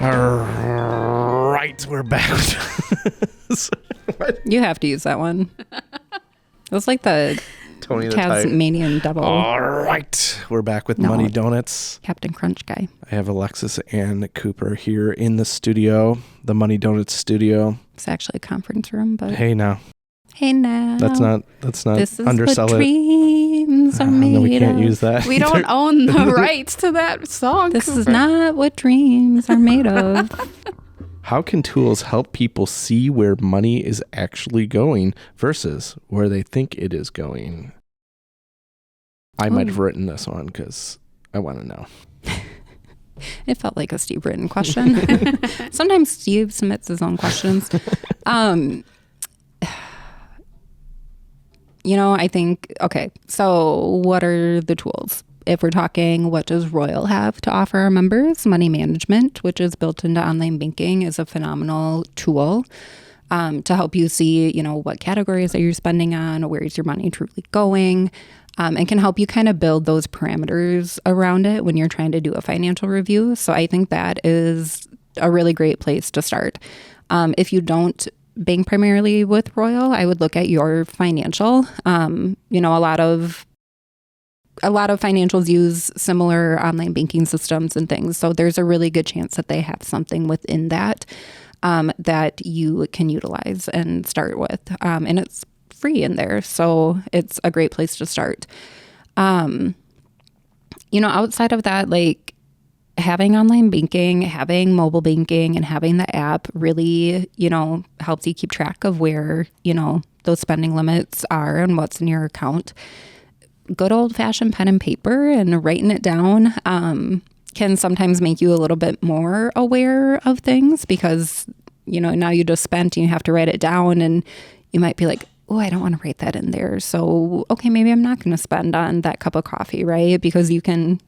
All right, we're back. You have to use that one. It's like the Tony the Tasmanian devil. All right, we're back with Money Donuts. Captain Crunch guy. I have Alexis and Cooper here in the studio, the Money Donuts studio. It's actually a conference room, but Hey now. Let's not this is undersell what dreams are made no, we can't of. use that. We don't own the rights to that song. This is not what dreams are made of. How can tools help people see where money is actually going versus where they think it is going? I might have written this one because I want to know. It felt like a Steve written question. Sometimes Steve submits his own questions. I think, okay, so what are the tools? If we're talking, what does Royal have to offer our members? Money management, which is built into online banking, is a phenomenal tool to help you see, what categories are you spending on, where is your money truly going, and can help you kind of build those parameters around it when you're trying to do a financial review. So I think that is a really great place to start. If you don't bank primarily with Royal, I would look at your financial. A lot of financials use similar online banking systems and things. So there's a really good chance that they have something within that that you can utilize and start with. And it's free in there. So it's a great place to start. Outside of that, like having online banking, having mobile banking, and having the app really, helps you keep track of where, those spending limits are and what's in your account. Good old-fashioned pen and paper and writing it down can sometimes make you a little bit more aware of things because, now you just spent and you have to write it down and you might be like, oh, I don't want to write that in there. So, okay, maybe I'm not going to spend on that cup of coffee, right? Because you can,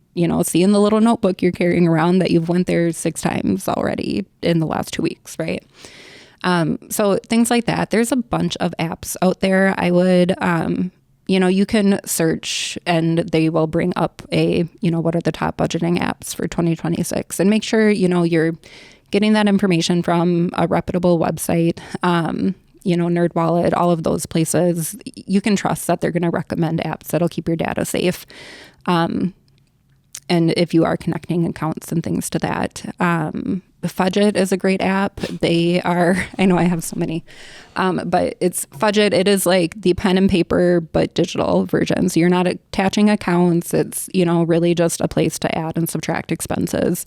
see in the little notebook you're carrying around that you've went there 6 times already in the last 2 weeks, right? So things like that. There's a bunch of apps out there. I would, you can search and they will bring up what are the top budgeting apps for 2026 and make sure, you're getting that information from a reputable website, NerdWallet, all of those places. You can trust that they're going to recommend apps that'll keep your data safe. And if you are connecting accounts and things to that, Fudget is a great app. They are, I know I have so many, but it's Fudget. It is like the pen and paper, but digital version. So you're not attaching accounts. It's, really just a place to add and subtract expenses.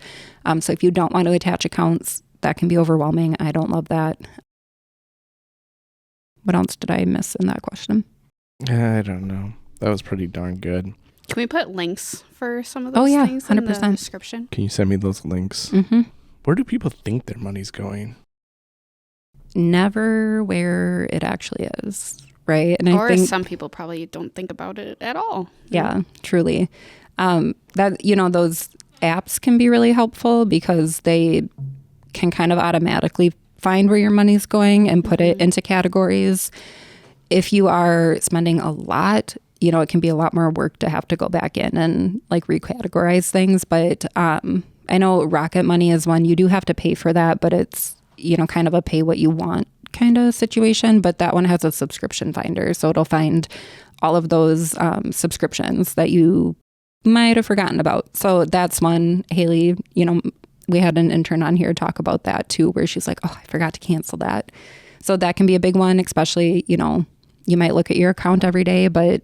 So if you don't want to attach accounts, that can be overwhelming. I don't love that. What else did I miss in that question? I don't know. That was pretty darn good. Can we put links for some of those things 100%. in the description? Can you send me those links? Mm-hmm. Where do people think their money's going? Never where it actually is, right? And or I think some people probably don't think about it at all. Yeah, truly. That those apps can be really helpful because they can kind of automatically find where your money's going and put it into categories. If you are spending a lot, it can be a lot more work to have to go back in and like recategorize things. But I know Rocket Money is one. You do have to pay for that, but it's, kind of a pay what you want kind of situation. But that one has a subscription finder. So it'll find all of those subscriptions that you might have forgotten about. So that's one. Haley, we had an intern on here talk about that too, where she's like, oh, I forgot to cancel that. So that can be a big one, especially, you might look at your account every day, but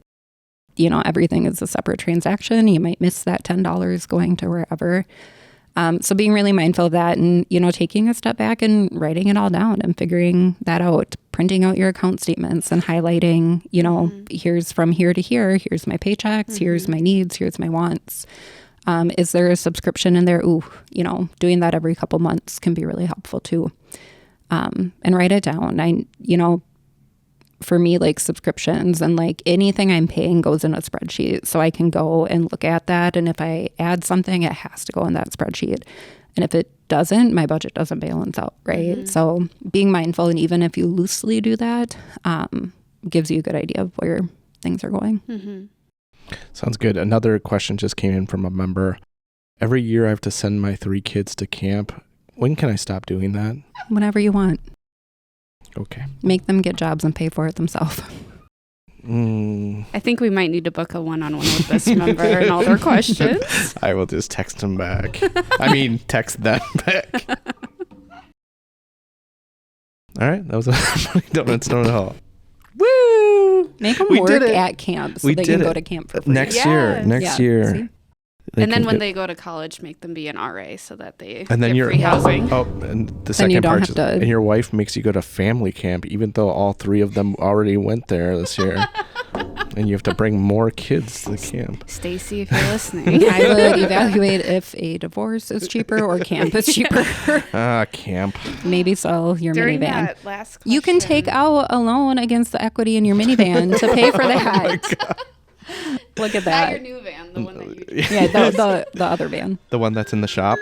everything is a separate transaction. You might miss that $10 going to wherever. So being really mindful of that and, taking a step back and writing it all down and figuring that out, printing out your account statements and highlighting, here's from here to here, here's my paychecks, here's my needs, here's my wants. Is there a subscription in there? Doing that every couple months can be really helpful too. And write it down. For me, like subscriptions and like anything I'm paying goes in a spreadsheet. So I can go and look at that. And if I add something, it has to go in that spreadsheet. And if it doesn't, my budget doesn't balance out, right? So being mindful, and even if you loosely do that, gives you a good idea of where things are going. Sounds good. Another question just came in from a member. Every year I have to send my 3 kids to camp. When can I stop doing that? Whenever you want. Okay. Make them get jobs and pay for it themselves. I think we might need to book a one-on-one with this member and all their questions. I will just text them back. I mean, text them back. All right. That was a Donuts Donut Hall. Woo! Make them We work did it. at camp so We they did can go it. to camp for free. Next year. See? And then when they go to college, make them be an RA so that they and then get free housing. Oh, and the Then second you don't part have is, to- and your wife makes you go to family camp, even though all 3 of them already went there this year, and you have to bring more kids to the camp. Stacy, if you're listening. I would evaluate if a divorce is cheaper or camp is cheaper. Camp. Maybe sell your During minivan. that last You can take out a loan against the equity in your minivan to pay for that. Look at Not your that. new van, the one that you Yeah, the other van. The one that's in the shop.